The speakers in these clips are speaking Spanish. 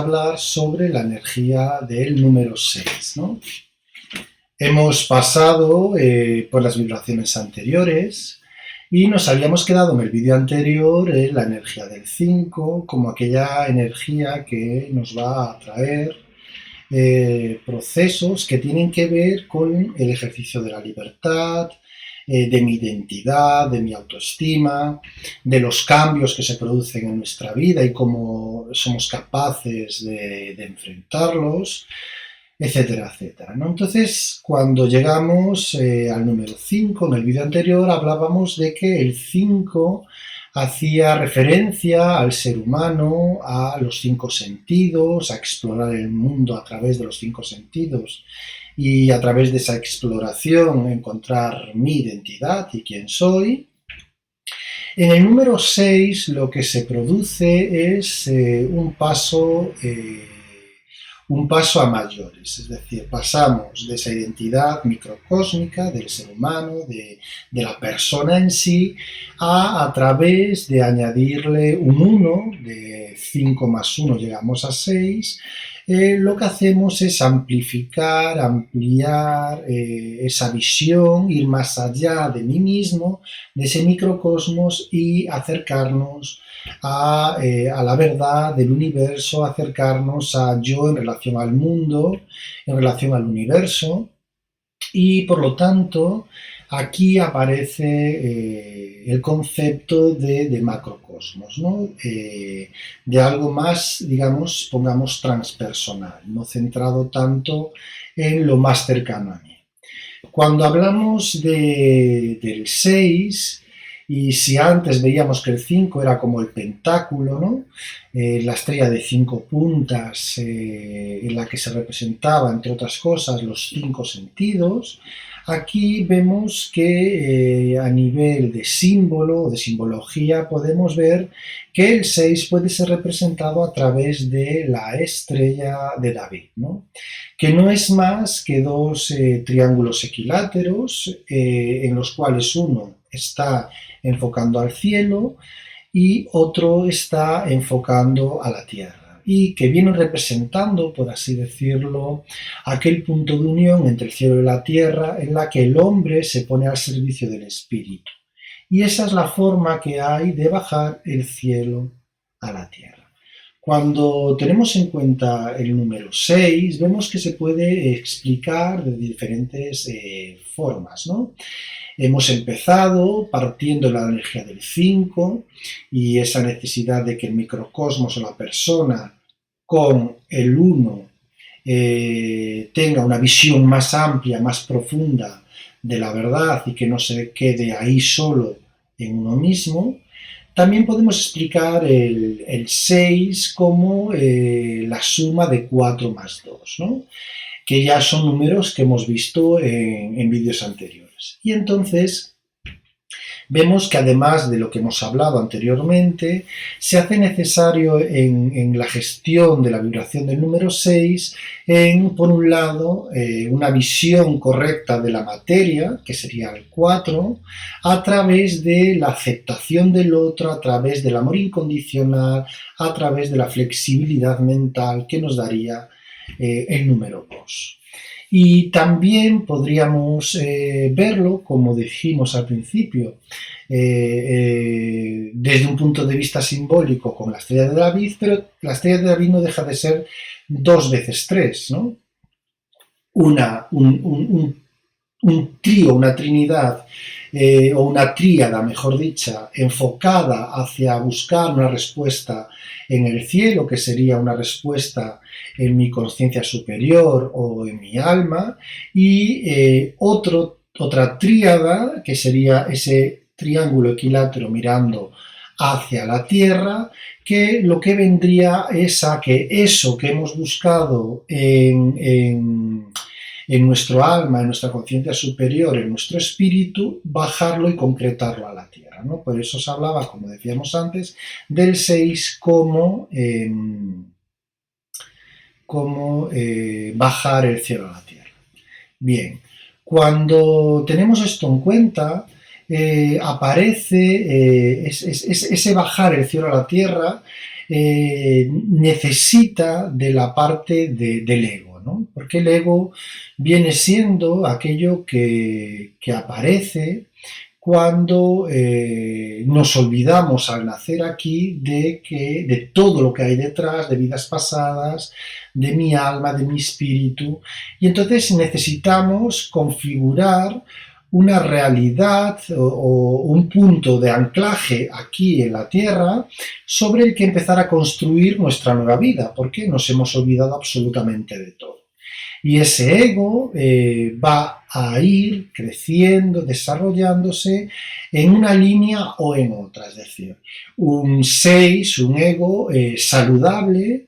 hablar sobre la energía del número 6, ¿no? Hemos pasado por las vibraciones anteriores y nos habíamos quedado en el vídeo anterior en la energía del 5 como aquella energía que nos va a traer procesos que tienen que ver con el ejercicio de la libertad, de mi identidad, de mi autoestima, de los cambios que se producen en nuestra vida y cómo somos capaces de enfrentarlos, etcétera, etcétera, ¿no? Entonces, cuando llegamos al número 5, en el vídeo anterior hablábamos de que el 5 hacía referencia al ser humano, a los 5 sentidos, a explorar el mundo a través de los 5 sentidos y a través de esa exploración encontrar mi identidad y quién soy. En el número 6 lo que se produce es un paso a mayores, es decir, pasamos de esa identidad microcósmica del ser humano, de la persona en sí, a través de añadirle un 1, de 5 más 1 llegamos a 6, lo que hacemos es amplificar, ampliar esa visión, ir más allá de mí mismo, de ese microcosmos y acercarnos a la verdad del universo, acercarnos a yo en relación al mundo, en relación al universo, y por lo tanto aquí aparece el concepto de macrocosmos, ¿no? De algo más, digamos, pongamos transpersonal, no centrado tanto en lo más cercano a mí. Cuando hablamos del 6, y si antes veíamos que el 5 era como el pentáculo, ¿no? La estrella de 5 puntas, en la que se representaba, entre otras cosas, los 5 sentidos, aquí vemos que a nivel de símbolo o de simbología podemos ver que el 6 puede ser representado a través de la estrella de David, ¿no? Que no es más que dos triángulos equiláteros en los cuales uno está enfocando al cielo y otro está enfocando a la tierra, y que vienen representando, por así decirlo, aquel punto de unión entre el cielo y la tierra en la que el hombre se pone al servicio del espíritu. Y esa es la forma que hay de bajar el cielo a la tierra. Cuando tenemos en cuenta el número 6, vemos que se puede explicar de diferentes formas, ¿no? Hemos empezado partiendo de la energía del 5 y esa necesidad de que el microcosmos o la persona con el 1 tenga una visión más amplia, más profunda de la verdad y que no se quede ahí solo en uno mismo. También podemos explicar el 6 como la suma de 4 más 2, ¿no? Que ya son números que hemos visto en vídeos anteriores. Y entonces vemos que además de lo que hemos hablado anteriormente, se hace necesario en la gestión de la vibración del número 6, por un lado, una visión correcta de la materia, que sería el 4, a través de la aceptación del otro, a través del amor incondicional, a través de la flexibilidad mental que nos daría el número 2. Y también podríamos verlo, como dijimos al principio, desde un punto de vista simbólico con la estrella de David, pero la estrella de David no deja de ser 2 veces 3, ¿no? Un trío, una trinidad, o una tríada, mejor dicha, enfocada hacia buscar una respuesta en el cielo, que sería una respuesta en mi conciencia superior o en mi alma, y otra tríada, que sería ese triángulo equilátero mirando hacia la tierra, que lo que vendría es a que eso que hemos buscado en nuestro alma, en nuestra conciencia superior, en nuestro espíritu, bajarlo y concretarlo a la tierra, ¿no? Por eso se hablaba, como decíamos antes, del 6 como bajar el cielo a la tierra. Bien, cuando tenemos esto en cuenta, aparece, ese bajar el cielo a la tierra, necesita de la parte del ego, ¿no? Porque el ego viene siendo aquello que aparece cuando nos olvidamos al nacer aquí de todo lo que hay detrás, de vidas pasadas, de mi alma, de mi espíritu, y entonces necesitamos configurar una realidad o un punto de anclaje aquí en la Tierra sobre el que empezar a construir nuestra nueva vida, porque nos hemos olvidado absolutamente de todo. Y ese ego va a ir creciendo, desarrollándose en una línea o en otra, es decir, un 6, un ego saludable,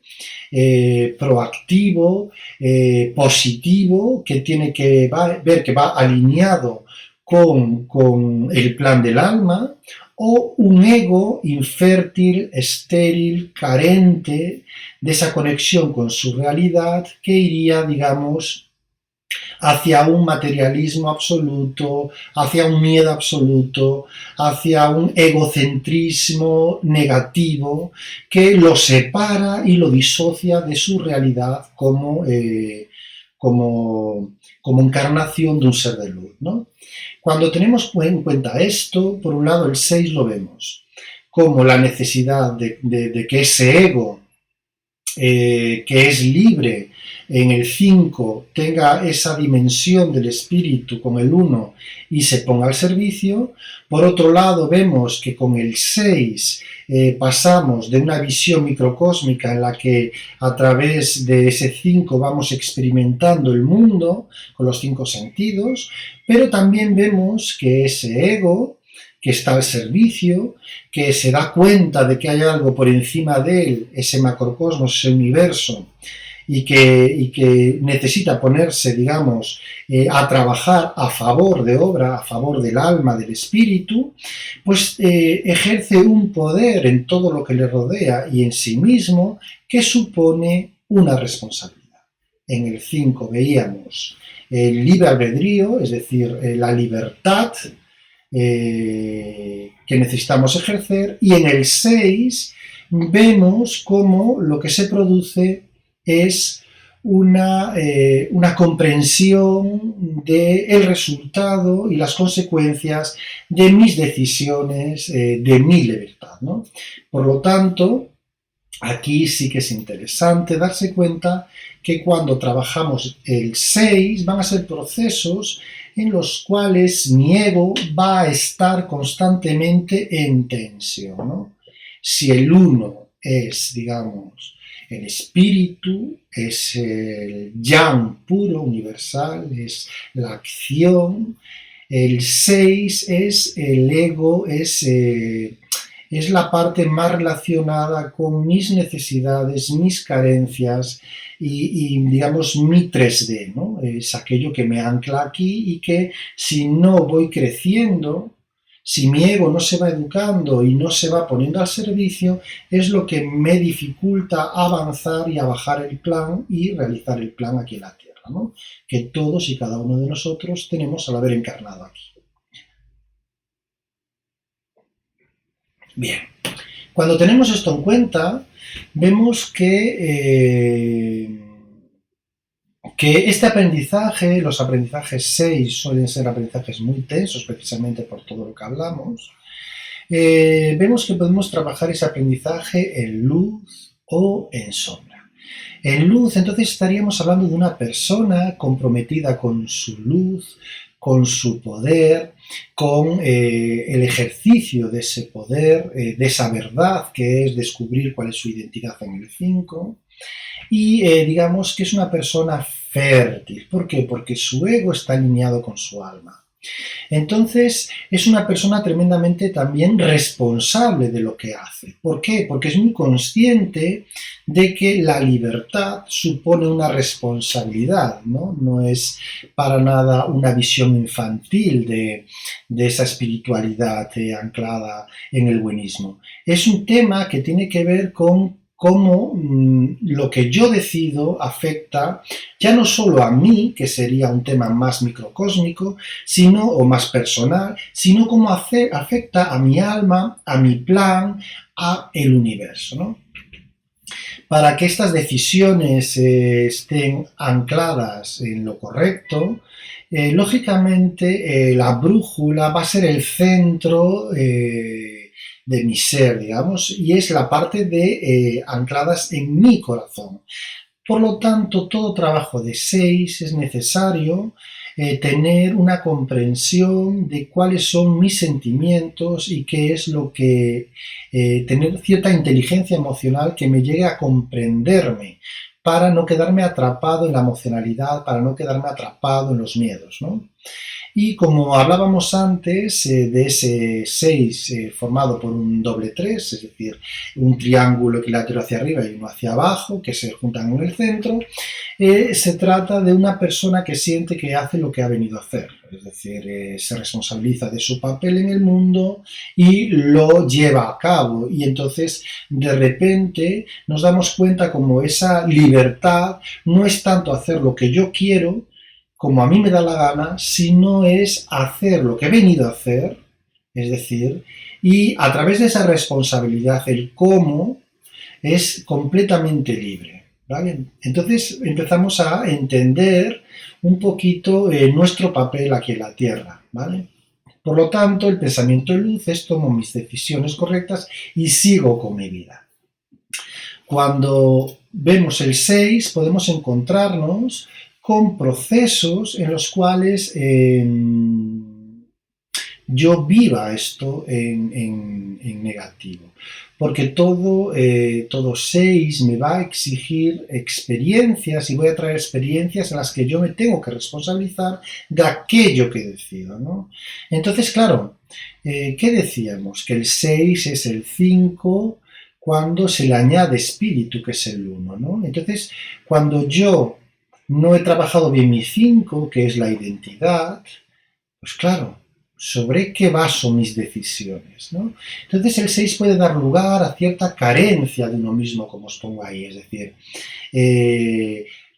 proactivo, positivo, que tiene que ver que va alineado con el plan del alma, o un ego infértil, estéril, carente de esa conexión con su realidad, que iría, digamos, hacia un materialismo absoluto, hacia un miedo absoluto, hacia un egocentrismo negativo que lo separa y lo disocia de su realidad como encarnación de un ser de luz, ¿no? Cuando tenemos en cuenta esto, por un lado el 6 lo vemos como la necesidad de que ese ego que es libre en el 5 tenga esa dimensión del espíritu con el 1 y se ponga al servicio. Por otro lado, vemos que con el 6 pasamos de una visión microcósmica en la que a través de ese 5 vamos experimentando el mundo con los 5 sentidos, pero también vemos que ese ego que está al servicio, que se da cuenta de que hay algo por encima de él, ese macrocosmos, ese universo, y que necesita ponerse, digamos, a trabajar a favor de obra, a favor del alma, del espíritu, pues ejerce un poder en todo lo que le rodea y en sí mismo que supone una responsabilidad. En el 5 veíamos el libre albedrío, es decir, la libertad, que necesitamos ejercer, y en el 6 vemos cómo lo que se produce es una comprensión del resultado y las consecuencias de mis decisiones, de mi libertad, ¿no? Por lo tanto, aquí sí que es interesante darse cuenta que cuando trabajamos el 6 van a ser procesos en los cuales mi ego va a estar constantemente en tensión, ¿no? Si el 1 es, digamos, el espíritu, es el yang puro, universal, es la acción, el 6 es el ego, es la parte más relacionada con mis necesidades, mis carencias digamos, mi 3D, ¿no? Es aquello que me ancla aquí y que si no voy creciendo, si mi ego no se va educando y no se va poniendo al servicio, es lo que me dificulta avanzar y a bajar el plan y realizar el plan aquí en la Tierra, ¿no? Que todos y cada uno de nosotros tenemos al haber encarnado aquí. Bien, cuando tenemos esto en cuenta, vemos que este aprendizaje, los aprendizajes 6 suelen ser aprendizajes muy tensos precisamente por todo lo que hablamos. Vemos que podemos trabajar ese aprendizaje en luz o en sombra. En luz, entonces estaríamos hablando de una persona comprometida con su luz, con su poder, con el ejercicio de ese poder, de esa verdad que es descubrir cuál es su identidad en el 5. Y digamos que es una persona fértil. ¿Por qué? Porque su ego está alineado con su alma. Entonces es una persona tremendamente también responsable de lo que hace. ¿Por qué? Porque es muy consciente de que la libertad supone una responsabilidad, ¿no? No es para nada una visión infantil de esa espiritualidad anclada en el buenismo. Es un tema que tiene que ver con cómo lo que yo decido afecta ya no solo a mí, que sería un tema más microcósmico, sino, o más personal, sino cómo afecta a mi alma, a mi plan, a el universo, ¿no? Para que estas decisiones estén ancladas en lo correcto, lógicamente la brújula va a ser el centro de mi ser, digamos, y es la parte de ancladas en mi corazón. Por lo tanto, todo trabajo de 6 es necesario tener una comprensión de cuáles son mis sentimientos y qué es lo que... tener cierta inteligencia emocional que me llegue a comprenderme para no quedarme atrapado en la emocionalidad, para no quedarme atrapado en los miedos, ¿no? Y como hablábamos antes de ese 6 formado por un doble 3, es decir, un triángulo equilátero hacia arriba y uno hacia abajo, que se juntan en el centro, se trata de una persona que siente que hace lo que ha venido a hacer, es decir, se responsabiliza de su papel en el mundo y lo lleva a cabo. Y entonces, de repente, nos damos cuenta como esa libertad no es tanto hacer lo que yo quiero, como a mí me da la gana, sino es hacer lo que he venido a hacer, es decir, y a través de esa responsabilidad, el cómo, es completamente libre, ¿vale? Entonces empezamos a entender un poquito nuestro papel aquí en la Tierra, ¿vale? Por lo tanto, el pensamiento de luz es tomo mis decisiones correctas y sigo con mi vida. Cuando vemos el 6, podemos encontrarnos con procesos en los cuales yo viva esto en negativo. Porque todo 6 me va a exigir experiencias y voy a traer experiencias en las que yo me tengo que responsabilizar de aquello que decido, ¿no? Entonces, claro, ¿qué decíamos? Que el 6 es el 5 cuando se le añade espíritu, que es el 1, ¿no? Entonces, cuando yo no he trabajado bien mi 5, que es la identidad, pues claro, ¿sobre qué baso mis decisiones, ¿no? Entonces el 6 puede dar lugar a cierta carencia de uno mismo, como os pongo ahí, es decir,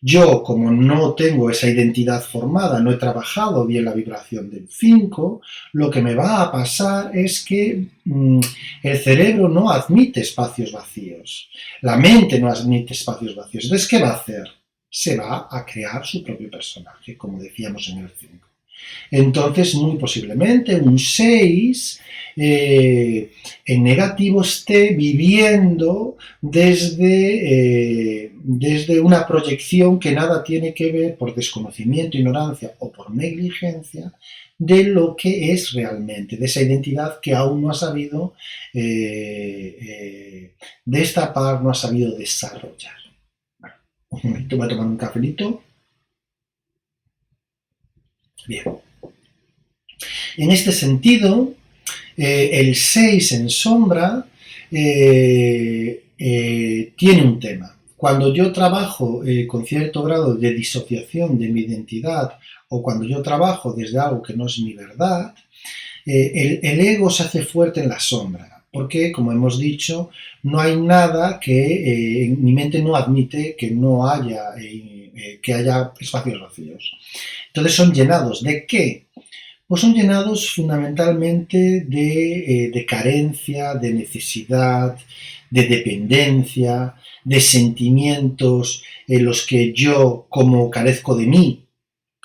yo como no tengo esa identidad formada, no he trabajado bien la vibración del 5, lo que me va a pasar es que el cerebro no admite espacios vacíos, la mente no admite espacios vacíos. Entonces, ¿qué va a hacer? Se va a crear su propio personaje, como decíamos en el 5. Entonces, muy posiblemente un 6 en negativo esté viviendo desde una proyección que nada tiene que ver por desconocimiento, ignorancia o por negligencia de lo que es realmente, de esa identidad que aún no ha sabido destapar, no ha sabido desarrollar. Un momento, voy a tomar un cafelito. Bien. En este sentido, el 6 en sombra tiene un tema. Cuando yo trabajo con cierto grado de disociación de mi identidad o cuando yo trabajo desde algo que no es mi verdad, el ego se hace fuerte en la sombra. Porque, como hemos dicho, no hay nada que en mi mente no admite que no haya, que haya espacios vacíos. Entonces son llenados ¿de qué? Pues son llenados fundamentalmente de carencia, de necesidad, de dependencia, de sentimientos en los que yo, como carezco de mí,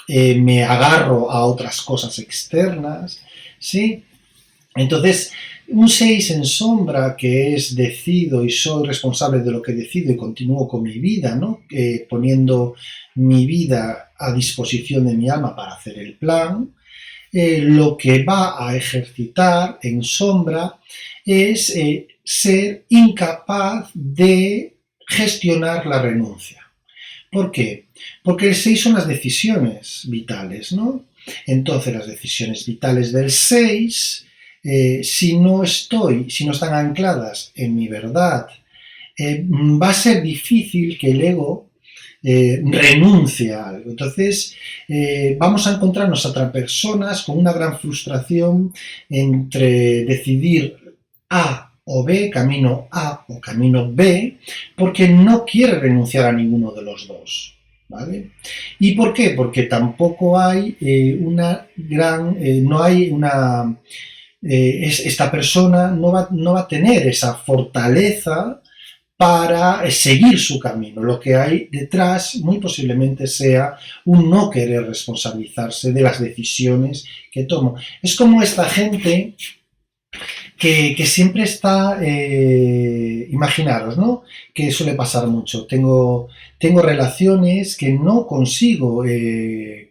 me agarro a otras cosas externas, ¿sí? Entonces, un 6 en sombra, que es decido y soy responsable de lo que decido y continúo con mi vida, ¿no? Poniendo mi vida a disposición de mi alma para hacer el plan, lo que va a ejercitar en sombra es ser incapaz de gestionar la renuncia. ¿Por qué? Porque el 6 son las decisiones vitales, ¿no? Entonces las decisiones vitales del 6, si no están ancladas en mi verdad, va a ser difícil que el ego renuncie a algo. Entonces vamos a encontrarnos a personas con una gran frustración entre decidir A o B, camino A o camino B, porque no quiere renunciar a ninguno de los dos. ¿Vale? ¿Y por qué? Porque tampoco hay esta persona no va a tener esa fortaleza para seguir su camino. Lo que hay detrás muy posiblemente sea un no querer responsabilizarse de las decisiones que tomo. Es como esta gente que siempre está, imaginaros, ¿no? Que suele pasar mucho. Tengo relaciones que no consigo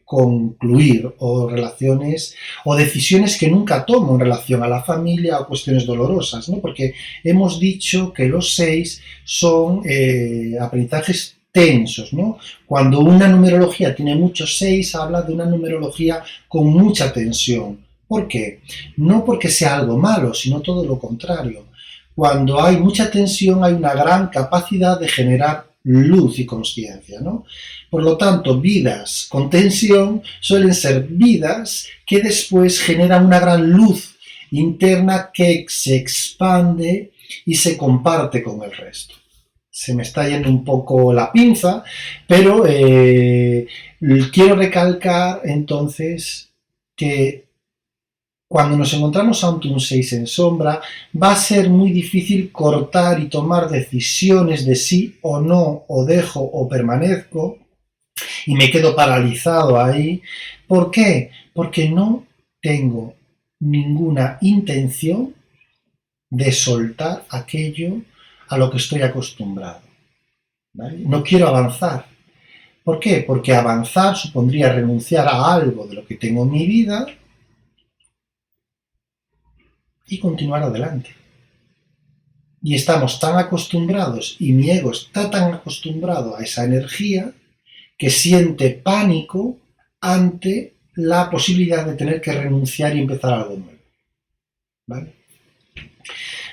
concluir, o relaciones o decisiones que nunca tomo en relación a la familia o cuestiones dolorosas, ¿no? Porque hemos dicho que los 6 son aprendizajes tensos, ¿no? Cuando una numerología tiene muchos 6, habla de una numerología con mucha tensión. ¿Por qué? No porque sea algo malo, sino todo lo contrario. Cuando hay mucha tensión hay una gran capacidad de generar luz y consciencia, ¿no? Por lo tanto, vidas con tensión suelen ser vidas que después generan una gran luz interna que se expande y se comparte con el resto. Se me está yendo un poco la pinza, pero quiero recalcar entonces que cuando nos encontramos ante un 6 en sombra, va a ser muy difícil cortar y tomar decisiones de sí o no, o dejo o permanezco, y me quedo paralizado ahí. ¿Por qué? Porque no tengo ninguna intención de soltar aquello a lo que estoy acostumbrado. ¿Vale? No quiero avanzar. ¿Por qué? Porque avanzar supondría renunciar a algo de lo que tengo en mi vida y continuar adelante. Y estamos tan acostumbrados, y mi ego está tan acostumbrado a esa energía, que siente pánico ante la posibilidad de tener que renunciar y empezar algo nuevo. ¿Vale?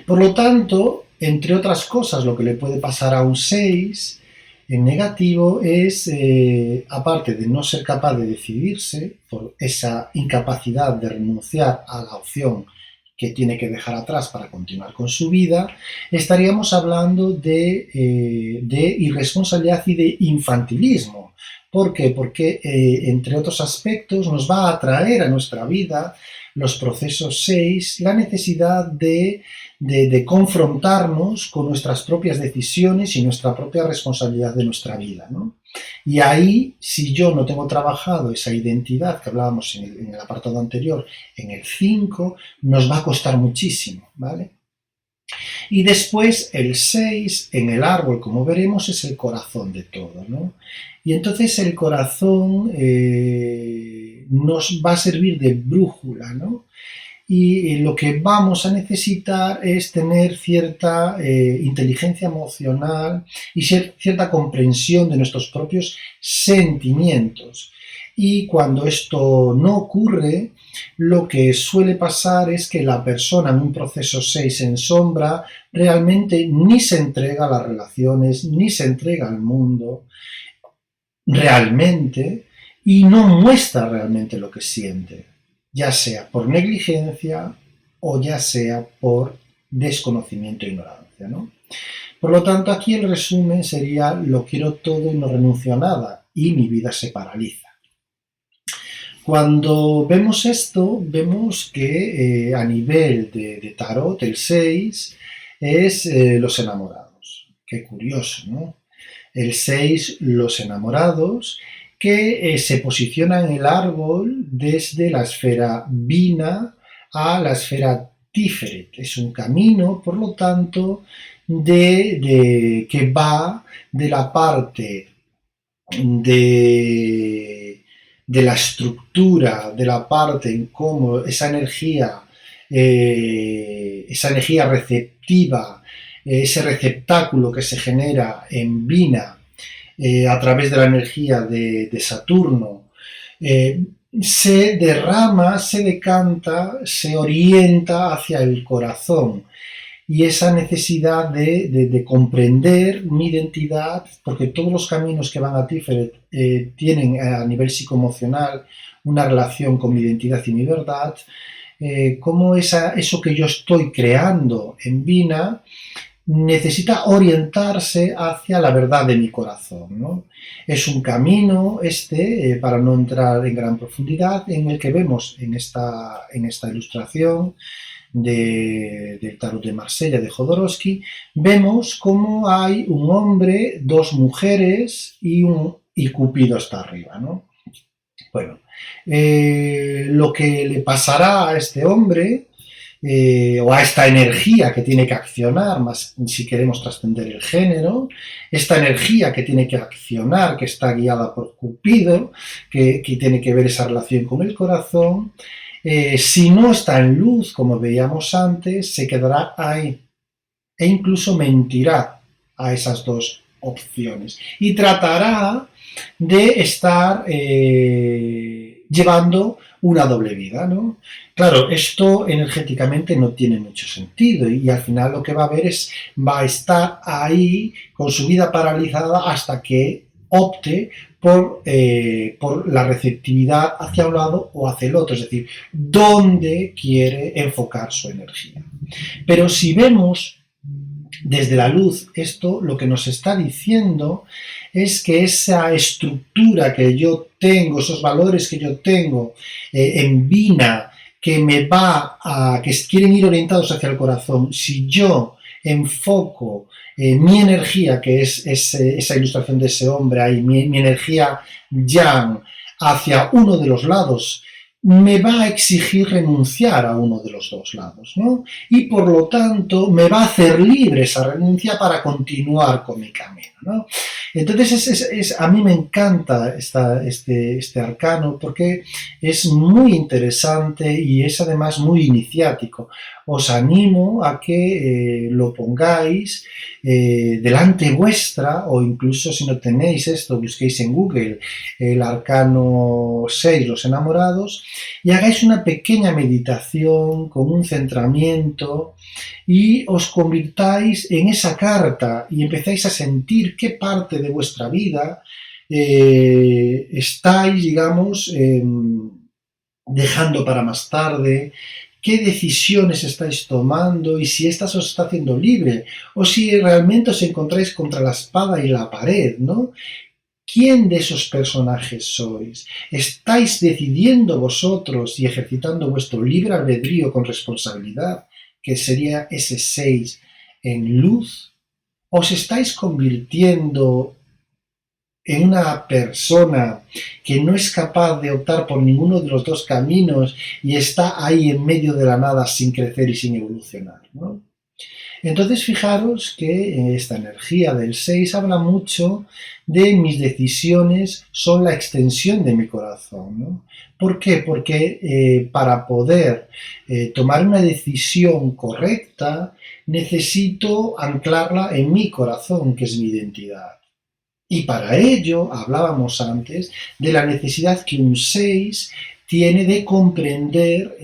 Por lo tanto, entre otras cosas, lo que le puede pasar a un 6 en negativo es, aparte de no ser capaz de decidirse por esa incapacidad de renunciar a la opción que tiene que dejar atrás para continuar con su vida, estaríamos hablando de irresponsabilidad y de infantilismo. ¿Por qué? Porque, entre otros aspectos, nos va a atraer a nuestra vida los procesos 6, la necesidad de confrontarnos con nuestras propias decisiones y nuestra propia responsabilidad de nuestra vida, ¿no? Y ahí, si yo no tengo trabajado esa identidad que hablábamos en el apartado anterior, en el 5, nos va a costar muchísimo, ¿vale? Y después el 6 en el árbol, como veremos, es el corazón de todo, ¿no? Y entonces el corazón nos va a servir de brújula, ¿no? Y lo que vamos a necesitar es tener cierta inteligencia emocional y cierta comprensión de nuestros propios sentimientos. Y cuando esto no ocurre, lo que suele pasar es que la persona en un proceso 6 en sombra realmente ni se entrega a las relaciones, ni se entrega al mundo realmente, y no muestra realmente lo que siente, ya sea por negligencia o ya sea por desconocimiento e ignorancia, ¿no? Por lo tanto, aquí el resumen sería: lo quiero todo y no renuncio a nada, y mi vida se paraliza. Cuando vemos esto, vemos que a nivel de tarot, el 6 es los enamorados. Qué curioso, ¿no? El 6, los enamorados, que se posiciona en el árbol desde la esfera Vina a la esfera Tiferet. Es un camino, por lo tanto, que va de la parte de la estructura, de la parte en cómo esa energía receptiva, ese receptáculo que se genera en Vina a través de la energía de Saturno, se derrama, se decanta, se orienta hacia el corazón. Y esa necesidad de comprender mi identidad, porque todos los caminos que van a Tiferet tienen a nivel psicoemocional una relación con mi identidad y mi verdad, cómo eso que yo estoy creando en Vina necesita orientarse hacia la verdad de mi corazón, ¿no? Es un camino para no entrar en gran profundidad, en el que vemos en esta ilustración del tarot de Marsella de Jodorowsky, vemos cómo hay un hombre, dos mujeres y Cupido está arriba, ¿no? Bueno, lo que le pasará a este hombre o a esta energía que tiene que accionar, más si queremos trascender el género, esta energía que tiene que accionar, que está guiada por Cupido, que tiene que ver esa relación con el corazón, si no está en luz, como veíamos antes, se quedará ahí e incluso mentirá a esas dos opciones y tratará de estar llevando una doble vida, ¿no? Claro, esto energéticamente no tiene mucho sentido y al final lo que va a ver va a estar ahí con su vida paralizada hasta que opte por la receptividad hacia un lado o hacia el otro, es decir, dónde quiere enfocar su energía. Pero si vemos desde la luz, esto lo que nos está diciendo es que esa estructura que yo tengo, esos valores que yo tengo en Vina, que que quieren ir orientados hacia el corazón, si yo enfoco mi energía, que es esa ilustración de ese hombre ahí, mi energía yang, hacia uno de los lados, me va a exigir renunciar a uno de los dos lados, ¿no? Y por lo tanto me va a hacer libre esa renuncia para continuar con mi camino, ¿no? Entonces a mí me encanta este arcano porque es muy interesante y es además muy iniciático. Os animo a que lo pongáis delante vuestra o incluso si no tenéis esto, busquéis en Google el arcano 6, los enamorados, y hagáis una pequeña meditación con un centramiento y os convirtáis en esa carta y empezáis a sentir qué parte de vuestra vida estáis, digamos, dejando para más tarde, qué decisiones estáis tomando y si estas os está haciendo libre o si realmente os encontráis contra la espada y la pared, ¿no? ¿Quién de esos personajes sois? ¿Estáis decidiendo vosotros y ejercitando vuestro libre albedrío con responsabilidad, que sería ese 6 en luz? ¿Os estáis convirtiendo en una persona que no es capaz de optar por ninguno de los dos caminos y está ahí en medio de la nada sin crecer y sin evolucionar, ¿no? Entonces fijaros que esta energía del 6 habla mucho de mis decisiones, son la extensión de mi corazón, ¿no? ¿Por qué? Porque para poder tomar una decisión correcta necesito anclarla en mi corazón, que es mi identidad. Y para ello, hablábamos antes, de la necesidad que un 6 tiene de comprender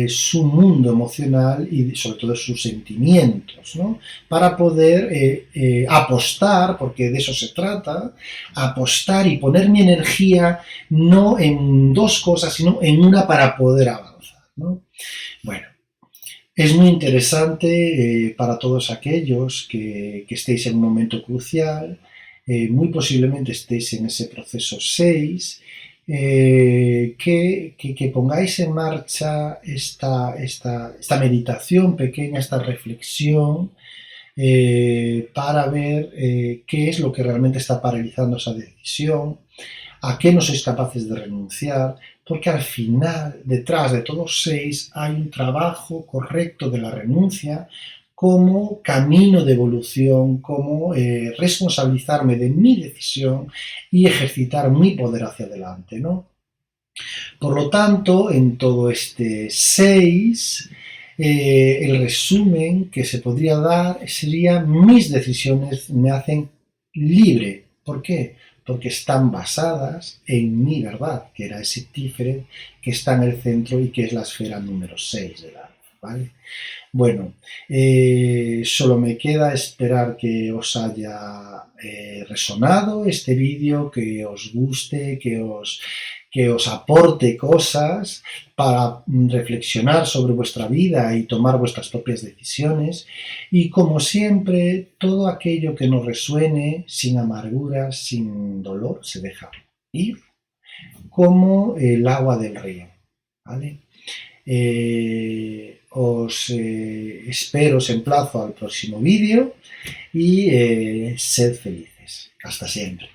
su mundo emocional y sobre todo sus sentimientos, ¿no? Para poder apostar, porque de eso se trata, apostar y poner mi energía no en dos cosas, sino en una para poder avanzar, ¿no? Bueno, es muy interesante para todos aquellos que estéis en un momento crucial, muy posiblemente estéis en ese proceso 6, que pongáis en marcha esta meditación pequeña, esta reflexión, para ver qué es lo que realmente está paralizando esa decisión, a qué no sois capaces de renunciar, porque al final, detrás de todos 6, hay un trabajo correcto de la renuncia como camino de evolución, como responsabilizarme de mi decisión y ejercitar mi poder hacia adelante, ¿no? Por lo tanto, en todo este 6, el resumen que se podría dar sería: mis decisiones me hacen libre. ¿Por qué? Porque están basadas en mi verdad, que era ese Tiferet que está en el centro y que es la esfera número 6 del alma, ¿vale? Bueno, solo me queda esperar que os haya resonado este vídeo, que os guste, que os aporte cosas para reflexionar sobre vuestra vida y tomar vuestras propias decisiones. Y como siempre, todo aquello que nos resuene, sin amargura, sin dolor, se deja ir, como el agua del río. ¿Vale? Os espero, os emplazo al próximo vídeo y sed felices. Hasta siempre.